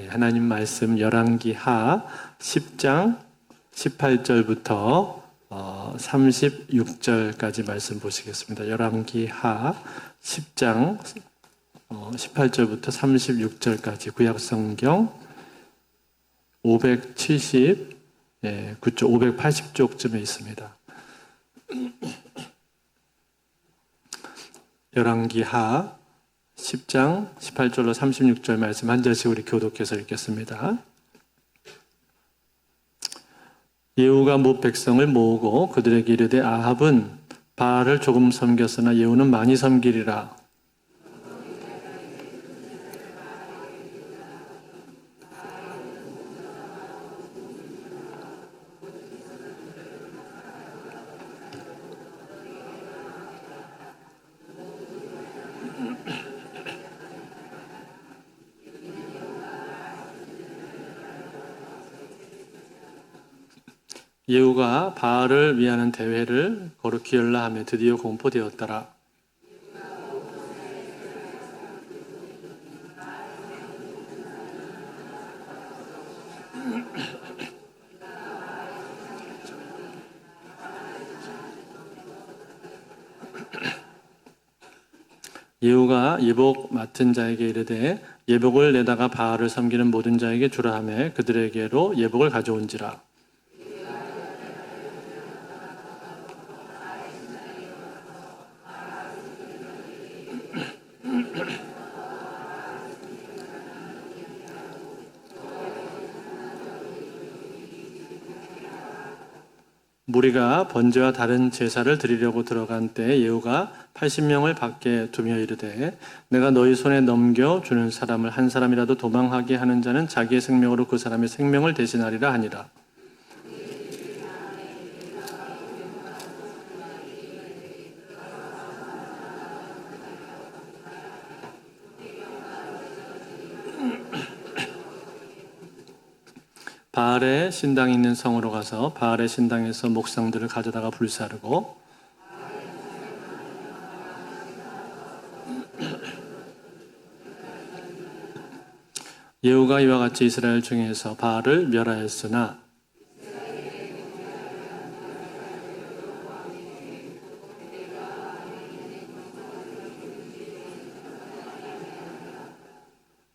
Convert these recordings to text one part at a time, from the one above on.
하나님 말씀 열왕기하 10장 18절부터 36절까지 말씀 보시겠습니다. 열왕기하 10장 18절부터 36절까지 구약성경 580, 580쪽쯤에 있습니다. 열왕기하 10장 18절로 36절 말씀 한 절씩 우리 교독해서 읽겠습니다. 예후가 뭇 백성을 모으고 그들에게 이르되 아합은 바알을 조금 섬겼으나 예후는 많이 섬기리라. 예후가 바알을 위하는 대회를 거룩히 열라 하며 드디어 공포되었더라. 예후가 예복 맡은 자에게 이르되 예복을 내다가 바알을 섬기는 모든 자에게 주라 하며 그들에게로 예복을 가져온지라. 무리가 번제와 다른 제사를 드리려고 들어간 때 예후가 80명을 밖에 두며 이르되 내가 너희 손에 넘겨주는 사람을 한 사람이라도 도망하게 하는 자는 자기의 생명으로 그 사람의 생명을 대신하리라 하니라. 바알의 신당이 있는 성으로 가서 바알의 신당에서 목상들을 가져다가 불사르고 예후가 이와 같이 이스라엘 중에서 바알을 멸하였으나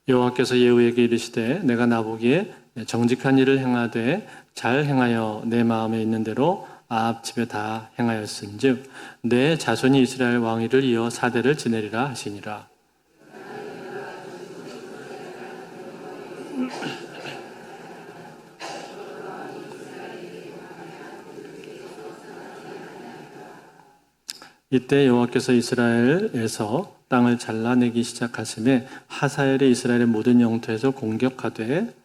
여호와께서 예후에게 이르시되 내가 나보기에 정직한 일을 행하되 잘 행하여 내 마음에 있는 대로 아합 집에 다 행하였은즉 내 자손이 이스라엘 왕위를 이어 4대를 지내리라 하시니라. 이때 여호와께서 이스라엘에서 땅을 잘라내기 시작하심에 하사엘이 이스라엘의 모든 영토에서 공격하되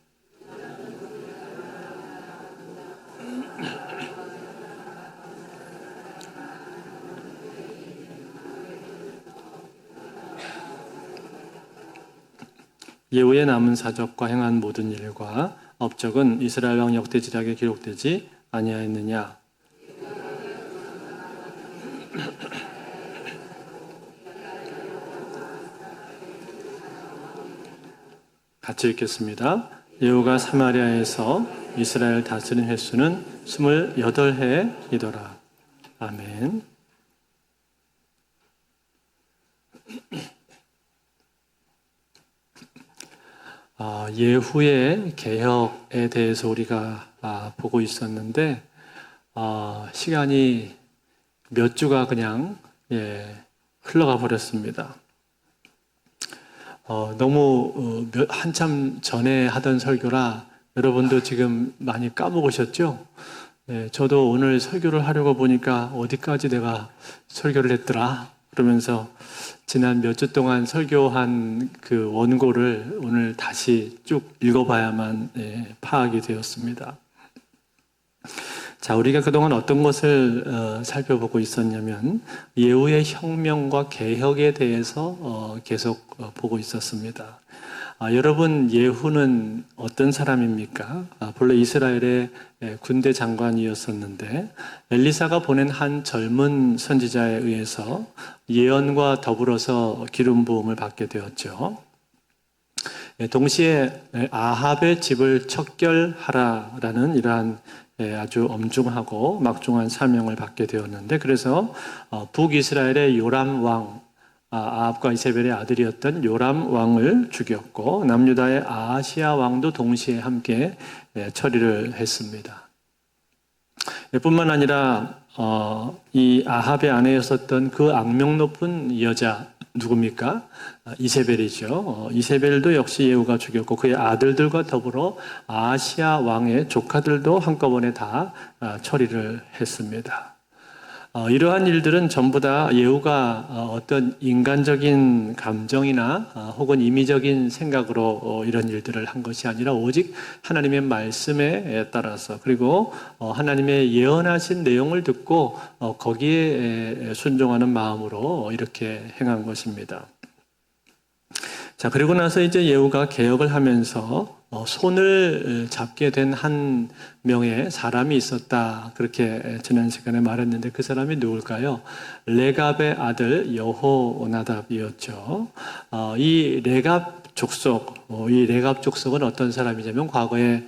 예후의 남은 사적과 행한 모든 일과 업적은 이스라엘 왕 역대지략에 기록되지 아니하였느냐. 같이 읽겠습니다. 예후가 사마리아에서 이스라엘 다스린 횟수는 28해이더라. 아멘. 예후의 개혁에 대해서 우리가 보고 있었는데 시간이 몇 주가 그냥 흘러가 버렸습니다. 너무 한참 전에 하던 설교라 여러분도 지금 많이 까먹으셨죠? 저도 오늘 설교를 하려고 보니까 어디까지 내가 설교를 했더라 그러면서 지난 몇 주 동안 설교한 그 원고를 오늘 다시 쭉 읽어봐야만 파악이 되었습니다. 자, 우리가 그동안 어떤 것을 살펴보고 있었냐면 예후의 혁명과 개혁에 대해서 계속 보고 있었습니다. 여러분, 예후는 어떤 사람입니까? 본래 이스라엘의 군대 장관이었었는데 엘리사가 보낸 한 젊은 선지자에 의해서 예언과 더불어서 기름 부음을 받게 되었죠. 동시에 아합의 집을 척결하라라는 이러한 아주 엄중하고 막중한 사명을 받게 되었는데, 그래서 북이스라엘의 요람 왕, 아합과 이세벨의 아들이었던 요람 왕을 죽였고, 남유다의 아하시아 왕도 동시에 함께 처리를 했습니다. 뿐만 아니라 이 아합의 아내였었던 그 악명 높은 여자 누굽니까? 이세벨이죠. 이세벨도 역시 예후가 죽였고, 그의 아들들과 더불어 아하시아 왕의 조카들도 한꺼번에 다 처리를 했습니다. 이러한 일들은 전부 다 예후가 어떤 인간적인 감정이나 혹은 임의적인 생각으로 이런 일들을 한 것이 아니라 오직 하나님의 말씀에 따라서, 그리고 하나님의 예언하신 내용을 듣고 거기에 순종하는 마음으로 이렇게 행한 것입니다. 자, 그리고 나서 이제 예후가 개혁을 하면서 손을 잡게 된 한 명의 사람이 있었다, 그렇게 지난 시간에 말했는데, 그 사람이 누굴까요? 레갑의 아들 여호나답이었죠. 이 레갑 족속은 어떤 사람이냐면, 과거에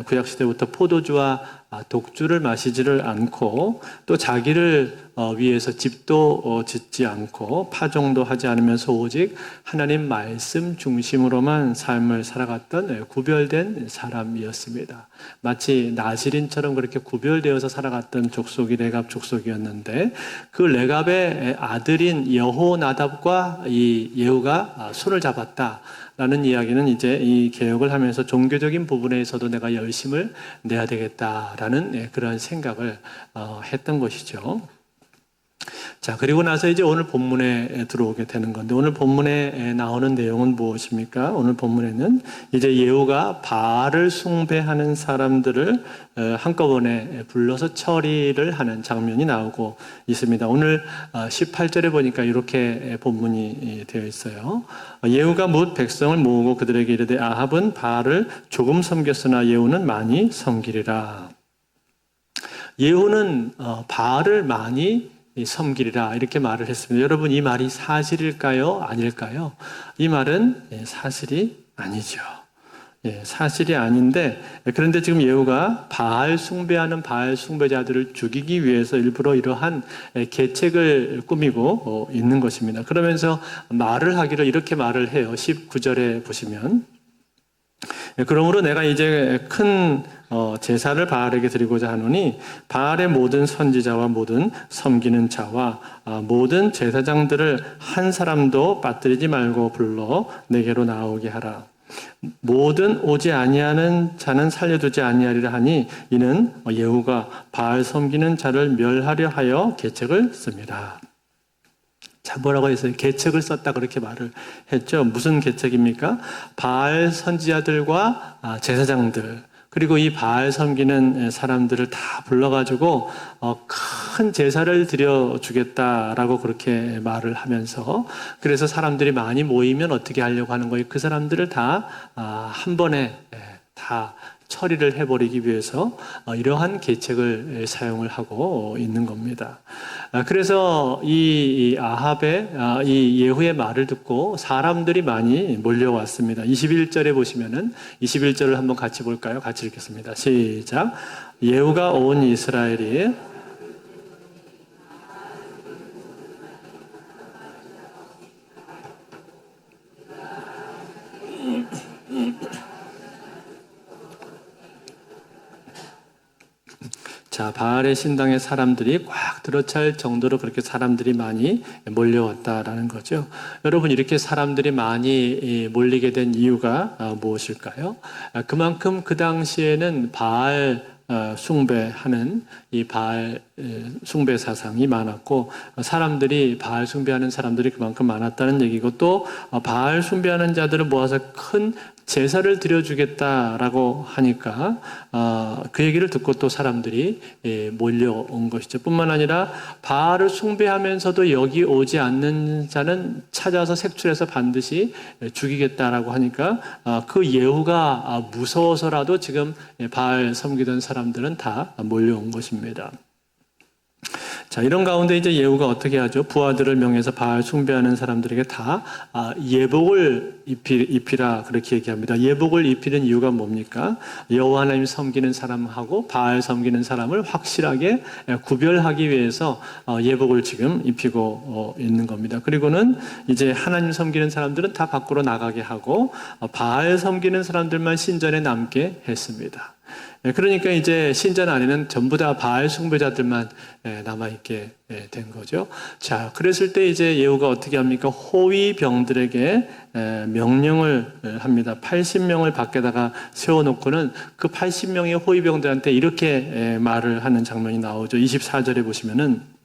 구약시대부터 포도주와 독주를 마시지를 않고, 또 자기를 위해서 집도 짓지 않고 파종도 하지 않으면서 오직 하나님 말씀 중심으로만 삶을 살아갔던 구별된 사람이었습니다. 마치 나시린처럼 그렇게 구별되어서 살아갔던 족속이 레갑 족속이었는데, 그 레갑의 아들인 여호나답과 이 예후가 손을 잡았다 라는 이야기는 이제 이 개혁을 하면서 종교적인 부분에서도 내가 열심을 내야 되겠다라는 그런 생각을 했던 것이죠. 자, 그리고 나서 이제 오늘 본문에 들어오게 되는 건데, 오늘 본문에 나오는 내용은 무엇입니까? 오늘 본문에는 이제 예후가 바알을 숭배하는 사람들을 한꺼번에 불러서 처리를 하는 장면이 나오고 있습니다. 오늘 18절에 보니까 이렇게 본문이 되어 있어요. 예후가 뭇 백성을 모으고 그들에게 이르되, 아합은 바알을 조금 섬겼으나 예후는 많이 섬기리라. 예후는 바알을 많이 섬기리라, 이렇게 말을 했습니다. 여러분, 이 말이 사실일까요? 아닐까요? 이 말은 사실이 아니죠. 사실이 아닌데, 그런데 지금 예후가 바알 숭배하는 바알 숭배자들을 죽이기 위해서 일부러 이러한 계책을 꾸미고 있는 것입니다. 그러면서 말을 하기를 이렇게 말을 해요. 19절에 보시면, 그러므로 내가 이제 큰 제사를 바알에게 드리고자 하노니, 바알의 모든 선지자와 모든 섬기는 자와 모든 제사장들을 한 사람도 빠뜨리지 말고 불러 내게로 나오게 하라. 모든 오지 아니하는 자는 살려두지 아니하리라 하니, 이는 예후가 바알 섬기는 자를 멸하려 하여 계책을 씁니다. 자, 뭐라고 했어요? 계책을 썼다, 그렇게 말을 했죠. 무슨 계책입니까? 바알 선지자들과 제사장들, 그리고 이 바알 섬기는 사람들을 다 불러가지고 큰 제사를 드려주겠다라고 그렇게 말을 하면서, 그래서 사람들이 많이 모이면 어떻게 하려고 하는 거예요? 그 사람들을 다 한 번에 다 처리를 해버리기 위해서 이러한 계책을 사용을 하고 있는 겁니다. 그래서 이 아합의 이 예후의 말을 듣고 사람들이 많이 몰려왔습니다. 21절에 보시면은 21절을 한번 같이 볼까요? 같이 읽겠습니다. 시작. 예후가 온 이스라엘이 자, 바알의 신당에 사람들이 꽉 들어찰 정도로 그렇게 사람들이 많이 몰려왔다라는 거죠. 여러분, 이렇게 사람들이 많이 몰리게 된 이유가 무엇일까요? 그만큼 그 당시에는 바알 숭배하는 이 바알 숭배 사상이 많았고, 사람들이 바알 숭배하는 사람들이 그만큼 많았다는 얘기고, 또 바알 숭배하는 자들을 모아서 큰 제사를 드려주겠다라고 하니까 그 얘기를 듣고 또 사람들이 몰려온 것이죠. 뿐만 아니라 바알을 숭배하면서도 여기 오지 않는 자는 찾아서 색출해서 반드시 죽이겠다라고 하니까 그 예후가 무서워서라도 지금 바알 섬기던 사람들은 다 몰려온 것입니다. 자, 이런 가운데 이제 예후가 어떻게 하죠? 부하들을 명해서 바알 숭배하는 사람들에게 다 예복을 입히라 그렇게 얘기합니다. 예복을 입히는 이유가 뭡니까? 여호와 하나님 섬기는 사람하고 바알 섬기는 사람을 확실하게 구별하기 위해서 예복을 지금 입히고 있는 겁니다. 그리고는 이제 하나님 섬기는 사람들은 다 밖으로 나가게 하고 바알 섬기는 사람들만 신전에 남게 했습니다. 그러니까 이제 신전 안에는 전부 다 바알 숭배자들만 남아있게 된 거죠. 자, 그랬을 때 이제 예후가 어떻게 합니까? 호위병들에게 명령을 합니다. 80명을 밖에다가 세워놓고는 그 80명의 호위병들한테 이렇게 말을 하는 장면이 나오죠. 24절에 보시면은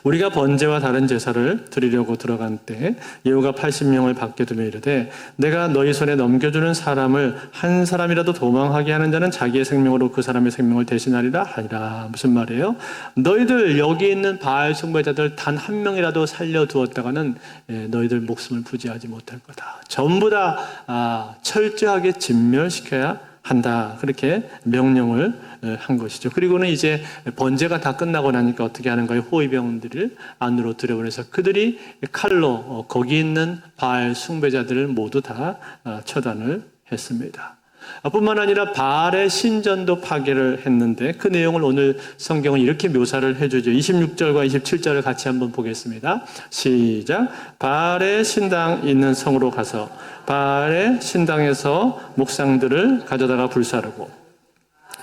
우리가 번제와 다른 제사를 드리려고 들어간 때 예후가 80명을 밖에 두며 이르되 내가 너희 손에 넘겨주는 사람을 한 사람이라도 도망하게 하는 자는 자기의 생명으로 그 사람의 생명을 대신하리라 하니라. 무슨 말이에요? 너희들 여기 있는 바알 숭배자들 단 한 명이라도 살려두었다가는 너희들 목숨을 부지하지 못할 거다. 전부 다 철저하게 진멸시켜야 한다. 그렇게 명령을 한 것이죠. 그리고는 이제 번제가 다 끝나고 나니까 어떻게 하는 거예요? 호위병들을 안으로 들여보내서 그들이 칼로 거기 있는 바알 숭배자들을 모두 다 처단을 했습니다. 뿐만 아니라 바알의 신전도 파괴를 했는데 그 내용을 오늘 성경은 이렇게 묘사를 해주죠. 26절과 27절을 같이 한번 보겠습니다. 시작. 바알의 신당 있는 성으로 가서 바알의 신당에서 목상들을 가져다가 불사르고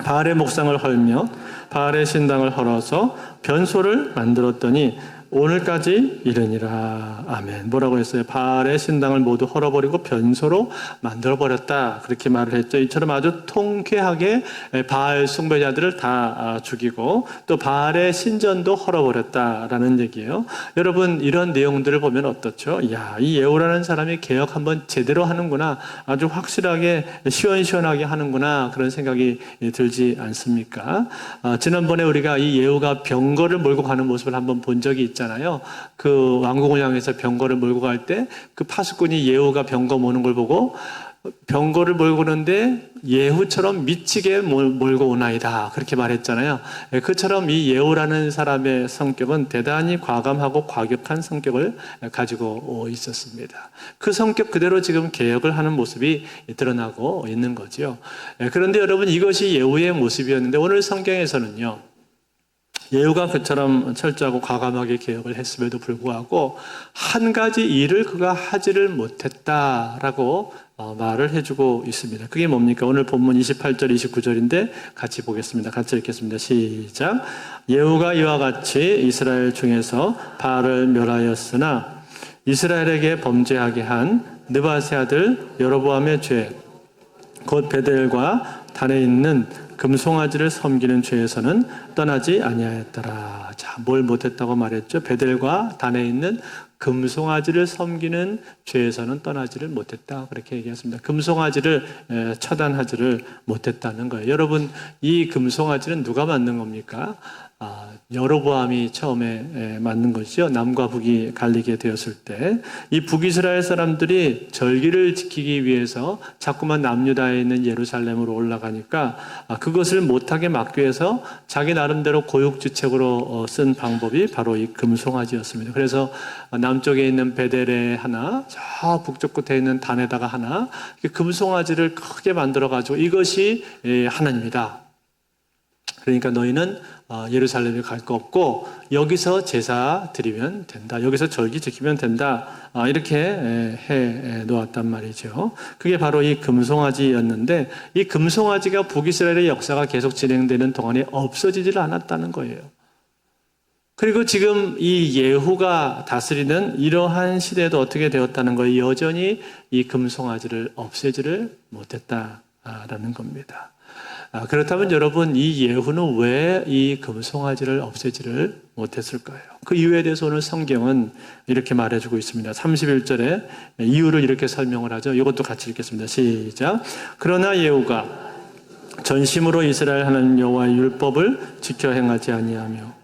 바알의 목상을 헐며 바알의 신당을 헐어서 변소를 만들었더니 오늘까지 이르니라. 아멘. 뭐라고 했어요? 바알의 신당을 모두 헐어버리고 변소로 만들어버렸다. 그렇게 말을 했죠. 이처럼 아주 통쾌하게 바알 숭배자들을 다 죽이고 또 바알의 신전도 헐어버렸다라는 얘기예요. 여러분 이런 내용들을 보면 어떻죠? 야, 이 예후라는 사람이 개혁 한번 제대로 하는구나. 아주 확실하게 시원시원하게 하는구나. 그런 생각이 들지 않습니까? 지난번에 우리가 이 예후가 병거를 몰고 가는 모습을 한번 본 적이 있잖아요. 그 왕궁을 향해서 병거를 몰고 갈 때 그 파수꾼이 예후가 병거 모는 걸 보고 병거를 몰고 오는데 예후처럼 미치게 몰고 오나이다 그렇게 말했잖아요. 그처럼 이 예후라는 사람의 성격은 대단히 과감하고 과격한 성격을 가지고 있었습니다. 그 성격 그대로 지금 개혁을 하는 모습이 드러나고 있는 거죠. 그런데 여러분 이것이 예후의 모습이었는데 오늘 성경에서는요. 예후가 그처럼 철저하고 과감하게 개혁을 했음에도 불구하고 한 가지 일을 그가 하지를 못했다라고 말을 해주고 있습니다. 그게 뭡니까? 오늘 본문 28절, 29절인데 같이 보겠습니다. 같이 읽겠습니다. 시작. 예후가 이와 같이 이스라엘 중에서 바알을 멸하였으나 이스라엘에게 범죄하게 한 느바세 아들 여로보암의 죄, 곧 베델과 단에 있는 금송아지를 섬기는 죄에서는 떠나지 아니하였더라. 자, 뭘 못했다고 말했죠? 베델과 단에 있는 금송아지를 섬기는 죄에서는 떠나지를 못했다. 그렇게 얘기했습니다. 금송아지를 처단하지를 못했다는 거예요. 여러분, 이 금송아지는 누가 만든 겁니까? 여로보암이 처음에 만든 것이죠. 남과 북이 갈리게 되었을 때 이 북이스라엘 사람들이 절기를 지키기 위해서 자꾸만 남유다에 있는 예루살렘으로 올라가니까 그것을 못하게 막기 위해서 자기 나름대로 고육지책으로 쓴 방법이 바로 이 금송아지였습니다. 그래서 남쪽에 있는 베델에 하나, 저 북쪽 끝에 있는 단에다가 하나, 금송아지를 크게 만들어가지고 이것이 하나님이다. 그러니까 너희는 예루살렘에 갈 거 없고 여기서 제사 드리면 된다. 여기서 절기 지키면 된다. 이렇게 해 놓았단 말이죠. 그게 바로 이 금송아지였는데 이 금송아지가 북이스라엘의 역사가 계속 진행되는 동안에 없어지질 않았다는 거예요. 그리고 지금 이 예후가 다스리는 이러한 시대에도 어떻게 되었다는 거예요. 여전히 이 금송아지를 없애지를 못했다라는 겁니다. 그렇다면 여러분 이 예후는 왜 이 금송아지를 없애지를 못했을까요? 그 이유에 대해서 오늘 성경은 이렇게 말해주고 있습니다. 31절에 이유를 이렇게 설명을 하죠. 이것도 같이 읽겠습니다. 시작. 그러나 예후가 전심으로 이스라엘 하나님 여호와의 율법을 지켜 행하지 아니하며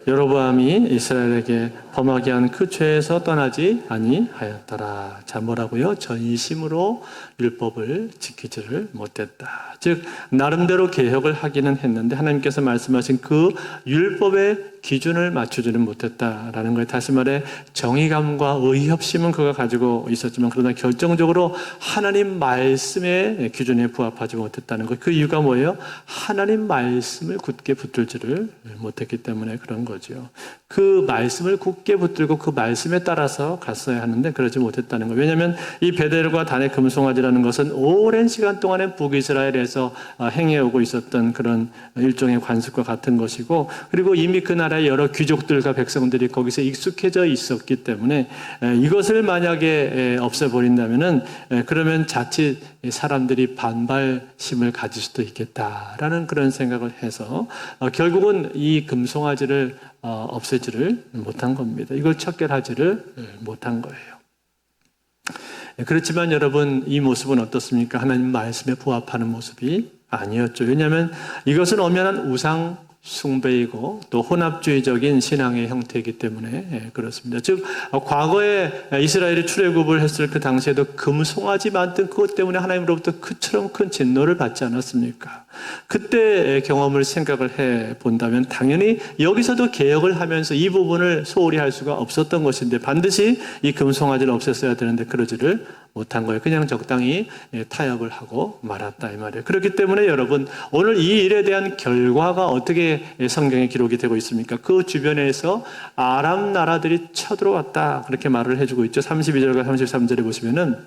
여로보암이 이스라엘에게 범하게 한 그 죄에서 떠나지 아니하였더라. 자, 뭐라고요? 전심으로 율법을 지키지를 못했다. 즉 나름대로 개혁을 하기는 했는데 하나님께서 말씀하신 그 율법의 기준을 맞추지는 못했다라는 거예요. 다시 말해 정의감과 의협심은 그가 가지고 있었지만 그러나 결정적으로 하나님 말씀의 기준에 부합하지 못했다는 거예요. 그 이유가 뭐예요? 하나님 말씀을 굳게 붙들지를 못했기 때문에 그런 거죠. 그 말씀을 굳게 붙들고 그 말씀에 따라서 갔어야 하는데 그러지 못했다는 거예요. 왜냐하면 이 베델과 단의 금송아지라는 것은 오랜 시간 동안에 북이스라엘에서 행해오고 있었던 그런 일종의 관습과 같은 것이고, 그리고 이미 그 나라의 여러 귀족들과 백성들이 거기서 익숙해져 있었기 때문에 이것을 만약에 없애버린다면은 그러면 자칫 사람들이 반발심을 가질 수도 있겠다라는 그런 생각을 해서 결국은 이 금송아지를 없애지를 못한 겁니다. 이걸 척결하지를 못한 거예요. 그렇지만 여러분, 이 모습은 어떻습니까? 하나님 말씀에 부합하는 모습이 아니었죠. 왜냐하면 이것은 엄연한 우상 숭배이고 또 혼합주의적인 신앙의 형태이기 때문에 그렇습니다. 즉 과거에 이스라엘이 출애굽을 했을 그 당시에도 금송아지 만든 그것 때문에 하나님으로부터 그처럼 큰 진노를 받지 않았습니까? 그때 경험을 생각을 해 본다면 당연히 여기서도 개혁을 하면서 이 부분을 소홀히 할 수가 없었던 것인데 반드시 이 금송아지를 없앴어야 되는데 그러지를 못한 거예요. 그냥 적당히 타협을 하고 말았다 이 말이에요. 그렇기 때문에 여러분, 오늘 이 일에 대한 결과가 어떻게 성경에 기록이 되고 있습니까? 그 주변에서 아람 나라들이 쳐들어왔다 그렇게 말을 해주고 있죠. 32절과 33절에 보시면은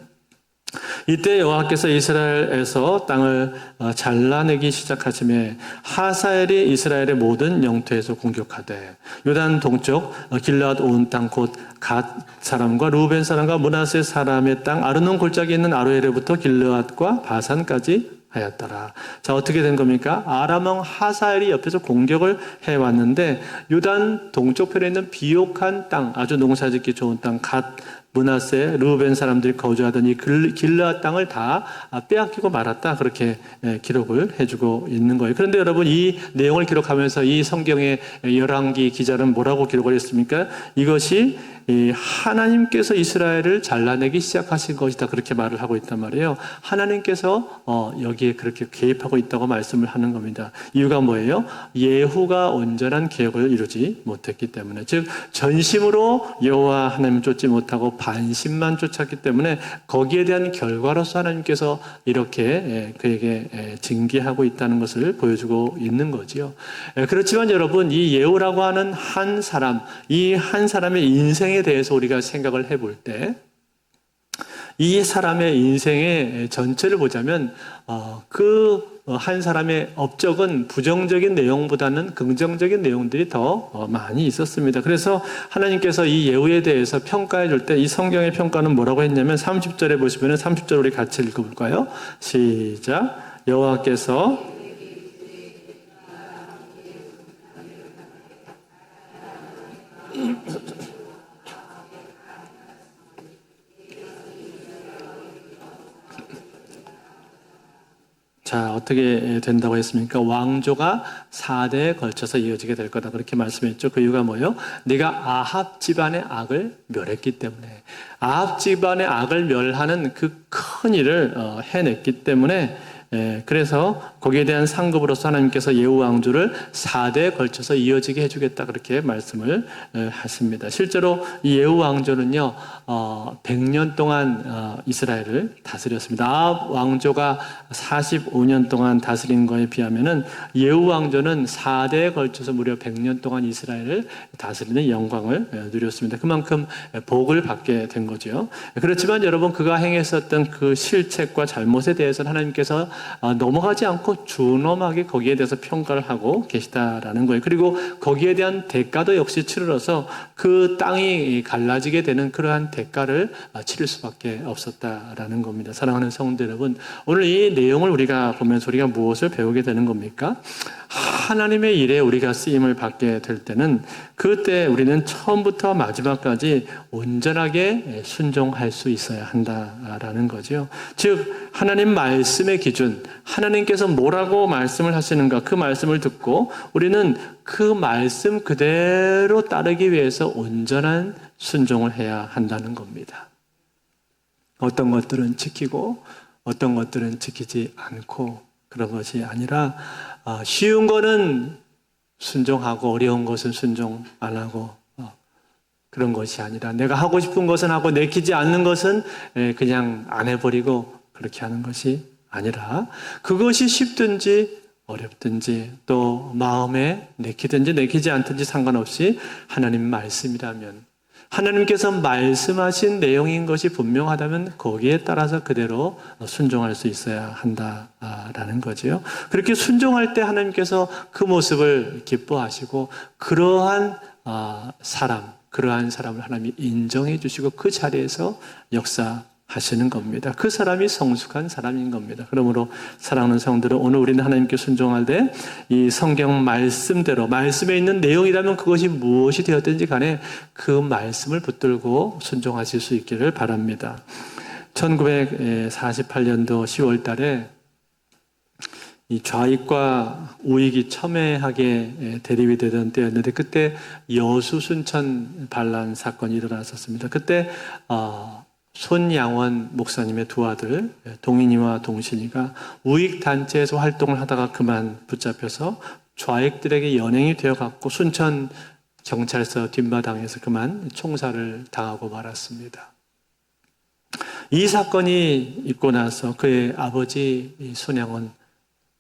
이때 여호와께서 이스라엘에서 땅을 잘라내기 시작하심에 하사엘이 이스라엘의 모든 영토에서 공격하되 요단 동쪽 길르앗 온 땅 곧 갓 사람과 루벤 사람과 므낫세 사람의 땅 아르논 골짜기에 있는 아로엘에부터 길르앗과 바산까지 하였더라. 자, 어떻게 된 겁니까? 아람 왕 하사엘이 옆에서 공격을 해왔는데 요단 동쪽편에 있는 비옥한 땅, 아주 농사짓기 좋은 땅, 갓 므낫세, 르우벤 사람들이 거주하던 이 길르앗 땅을 다 빼앗기고 말았다. 그렇게 기록을 해주고 있는 거예요. 그런데 여러분, 이 내용을 기록하면서 이 성경의 열왕기 기자는 뭐라고 기록을 했습니까? 이것이 하나님께서 이스라엘을 잘라내기 시작하신 것이다. 그렇게 말을 하고 있단 말이에요. 하나님께서 여기에 그렇게 개입하고 있다고 말씀을 하는 겁니다. 이유가 뭐예요? 예후가 온전한 개혁을 이루지 못했기 때문에, 즉 전심으로 여호와 하나님을 쫓지 못하고 반심만 쫓았기 때문에 거기에 대한 결과로서 하나님께서 이렇게 그에게 징계하고 있다는 것을 보여주고 있는 거지요. 그렇지만 여러분, 이 예후라고 하는 한 사람, 이 한 사람의 인생에 대해서 우리가 생각을 해볼 때 이 사람의 인생의 전체를 보자면 그 한 사람의 업적은 부정적인 내용보다는 긍정적인 내용들이 더 많이 있었습니다. 그래서 하나님께서 이 예후에 대해서 평가해 줄 때 이 성경의 평가는 뭐라고 했냐면 30절에 보시면 30절 우리 같이 읽어볼까요? 시작. 여호와께서 자, 어떻게 된다고 했습니까? 왕조가 4대에 걸쳐서 이어지게 될 거다. 그렇게 말씀했죠. 그 이유가 뭐예요? 내가 아합 집안의 악을 멸했기 때문에, 아합 집안의 악을 멸하는 그 큰 일을 해냈기 때문에, 그래서 거기에 대한 상급으로서 하나님께서 예후 왕조를 4대에 걸쳐서 이어지게 해주겠다. 그렇게 말씀을 하십니다. 실제로 이 예후 왕조는요, 100년 동안 이스라엘을 다스렸습니다. 아합 왕조가 45년 동안 다스린 거에 비하면은 예후 왕조는 4대에 걸쳐서 무려 100년 동안 이스라엘을 다스리는 영광을 누렸습니다. 그만큼 복을 받게 된 거죠. 그렇지만 여러분, 그가 행했었던 그 실책과 잘못에 대해서는 하나님께서 넘어가지 않고 준엄하게 거기에 대해서 평가를 하고 계시다라는 거예요. 그리고 거기에 대한 대가도 역시 치르러서 그 땅이 갈라지게 되는 그러한 대가를 치를 수밖에 없었다라는 겁니다. 사랑하는 성도 여러분, 오늘 이 내용을 우리가 보면서 우리가 무엇을 배우게 되는 겁니까? 하나님의 일에 우리가 쓰임을 받게 될 때는 그때 우리는 처음부터 마지막까지 온전하게 순종할 수 있어야 한다라는 거죠. 즉 하나님 말씀의 기준, 하나님께서 뭐라고 말씀을 하시는가, 그 말씀을 듣고 우리는 그 말씀 그대로 따르기 위해서 온전한 순종을 해야 한다는 겁니다. 어떤 것들은 지키고 어떤 것들은 지키지 않고 그런 것이 아니라 쉬운 거는 순종하고 어려운 것은 순종 안 하고 그런 것이 아니라 내가 하고 싶은 것은 하고 내키지 않는 것은 그냥 안 해버리고 그렇게 하는 것이 아니라 그것이 쉽든지 어렵든지 또 마음에 내키든지 내키지 않든지 상관없이 하나님 말씀이라면 하나님께서 말씀하신 내용인 것이 분명하다면 거기에 따라서 그대로 순종할 수 있어야 한다라는 거죠. 그렇게 순종할 때 하나님께서 그 모습을 기뻐하시고 그러한 사람을 하나님이 인정해 주시고 그 자리에서 역사하시는 겁니다. 그 사람이 성숙한 사람인 겁니다. 그러므로 사랑하는 성도들, 오늘 우리는 하나님께 순종할 때 이 성경 말씀대로 말씀에 있는 내용이라면 그것이 무엇이 되었든지 간에 그 말씀을 붙들고 순종하실 수 있기를 바랍니다. 1948년도 10월 달에 이 좌익과 우익이 첨예하게 대립이 되던 때였는데 그때 여수 순천 반란 사건이 일어났었습니다. 그때 손양원 목사님의 두 아들 동인이와 동신이가 우익 단체에서 활동을 하다가 그만 붙잡혀서 좌익들에게 연행이 되어갖고 순천 경찰서 뒷마당에서 그만 총살을 당하고 말았습니다. 이 사건이 있고 나서 그의 아버지 손양원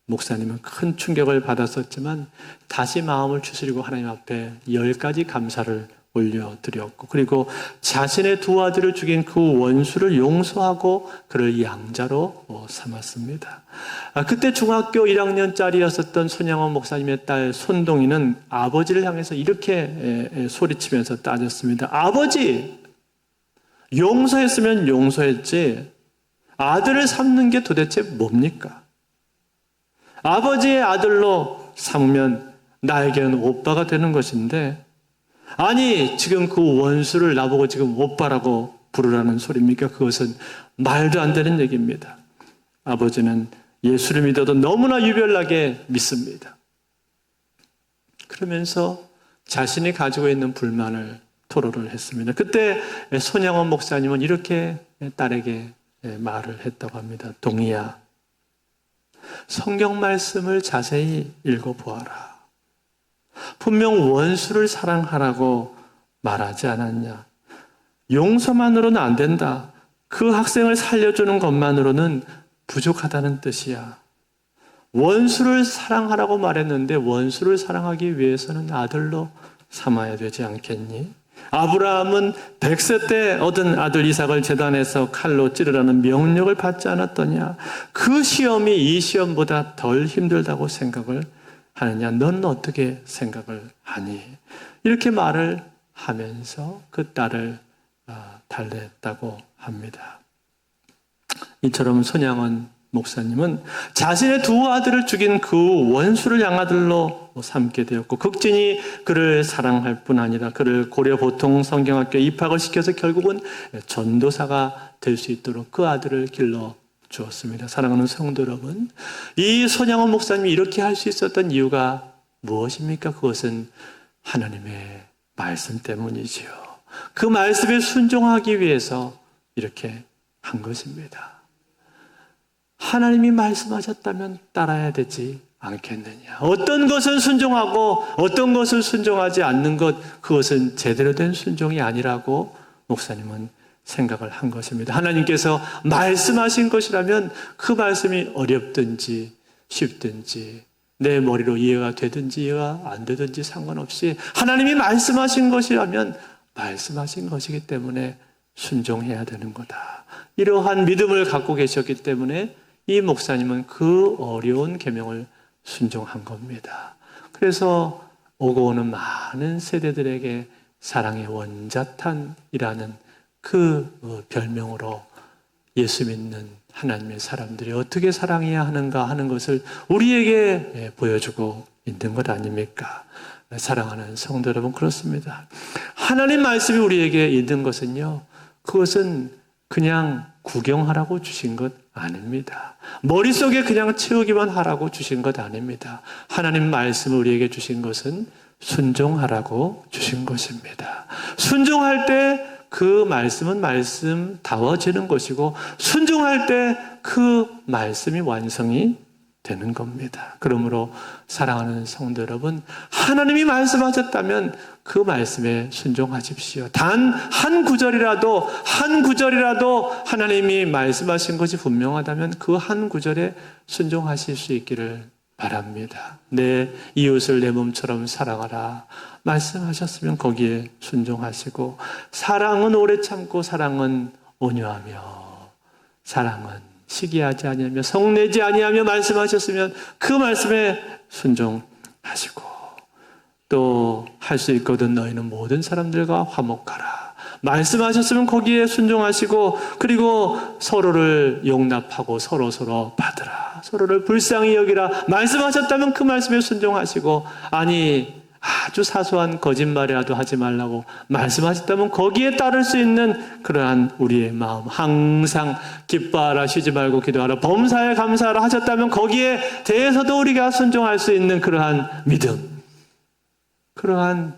목사님은 큰 충격을 받았었지만 다시 마음을 추스리고 하나님 앞에 10가지 감사를 올려드렸고 그리고 자신의 두 아들을 죽인 그 원수를 용서하고 그를 양자로 삼았습니다. 그때 중학교 1학년짜리였었던 손양원 목사님의 딸 손동이는 아버지를 향해서 이렇게 소리치면서 따졌습니다. 아버지! 용서했으면 용서했지 아들을 삼는 게 도대체 뭡니까? 아버지의 아들로 삼으면 나에게는 오빠가 되는 것인데 아니 지금 그 원수를 나보고 지금 오빠라고 부르라는 소리입니까? 그것은 말도 안 되는 얘기입니다. 아버지는 예수를 믿어도 너무나 유별나게 믿습니다. 그러면서 자신이 가지고 있는 불만을 토로를 했습니다. 그때 손양원 목사님은 이렇게 딸에게 말을 했다고 합니다. 동희야, 성경 말씀을 자세히 읽어보아라. 분명 원수를 사랑하라고 말하지 않았냐. 용서만으로는 안 된다. 그 학생을 살려주는 것만으로는 부족하다는 뜻이야. 원수를 사랑하라고 말했는데 원수를 사랑하기 위해서는 아들로 삼아야 되지 않겠니? 아브라함은 100세 때 얻은 아들 이삭을 제단에서 칼로 찌르라는 명령을 받지 않았더냐? 그 시험이 이 시험보다 덜 힘들다고 생각을 하느냐? 넌 어떻게 생각을 하니? 이렇게 말을 하면서 그 딸을 달랬다고 합니다. 이처럼 손양원 목사님은 자신의 두 아들을 죽인 그 원수를 양아들로 삼게 되었고 극진히 그를 사랑할 뿐 아니라 그를 고려 보통 성경학교에 입학을 시켜서 결국은 전도사가 될 수 있도록 그 아들을 길러 주었습니다. 사랑하는 성도 여러분, 이 손양원 목사님이 이렇게 할 수 있었던 이유가 무엇입니까? 그것은 하나님의 말씀 때문이지요. 그 말씀에 순종하기 위해서 이렇게 한 것입니다. 하나님이 말씀하셨다면 따라야 되지 않겠느냐. 어떤 것은 순종하고 어떤 것은 순종하지 않는 것, 그것은 제대로 된 순종이 아니라고 목사님은 생각을 한 것입니다. 하나님께서 말씀하신 것이라면 그 말씀이 어렵든지 쉽든지 내 머리로 이해가 되든지 이해가 안 되든지 상관없이 하나님이 말씀하신 것이라면 말씀하신 것이기 때문에 순종해야 되는 거다. 이러한 믿음을 갖고 계셨기 때문에 이 목사님은 그 어려운 계명을 순종한 겁니다. 그래서 오고 오는 많은 세대들에게 사랑의 원자탄이라는 그 별명으로 예수 믿는 하나님의 사람들이 어떻게 사랑해야 하는가 하는 것을 우리에게 보여주고 있는 것 아닙니까? 사랑하는 성도 여러분, 그렇습니다. 하나님 말씀이 우리에게 있는 것은요, 그것은 그냥 구경하라고 주신 것 아닙니다. 머릿속에 그냥 채우기만 하라고 주신 것 아닙니다. 하나님 말씀을 우리에게 주신 것은 순종하라고 주신 것입니다. 순종할 때 그 말씀은 말씀다워지는 것이고 순종할 때 그 말씀이 완성이 되는 겁니다. 그러므로 사랑하는 성도 여러분, 하나님이 말씀하셨다면 그 말씀에 순종하십시오. 단 한 구절이라도 하나님이 말씀하신 것이 분명하다면 그 한 구절에 순종하실 수 있기를 바랍니다. 내 이웃을 내 몸처럼 사랑하라 말씀하셨으면 거기에 순종하시고, 사랑은 오래 참고 사랑은 온유하며 사랑은 시기하지 아니하며 성내지 아니하며 말씀하셨으면 그 말씀에 순종하시고, 또 할 수 있거든 너희는 모든 사람들과 화목하라 말씀하셨으면 거기에 순종하시고, 그리고 서로를 용납하고 서로 받으라, 서로를 불쌍히 여기라 말씀하셨다면 그 말씀에 순종하시고, 아니 아주 사소한 거짓말이라도 하지 말라고 말씀하셨다면 거기에 따를 수 있는 그러한 우리의 마음, 항상 기뻐하라, 쉬지 말고 기도하라, 범사에 감사하라 하셨다면 거기에 대해서도 우리가 순종할 수 있는 그러한 믿음, 그러한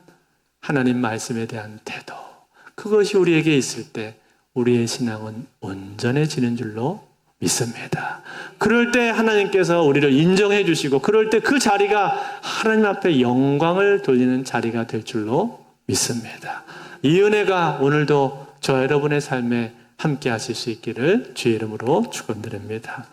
하나님 말씀에 대한 태도, 그것이 우리에게 있을 때 우리의 신앙은 온전해지는 줄로 믿습니다. 그럴 때 하나님께서 우리를 인정해 주시고, 그럴 때 그 자리가 하나님 앞에 영광을 돌리는 자리가 될 줄로 믿습니다. 이 은혜가 오늘도 저 여러분의 삶에 함께 하실 수 있기를 주의 이름으로 축원드립니다.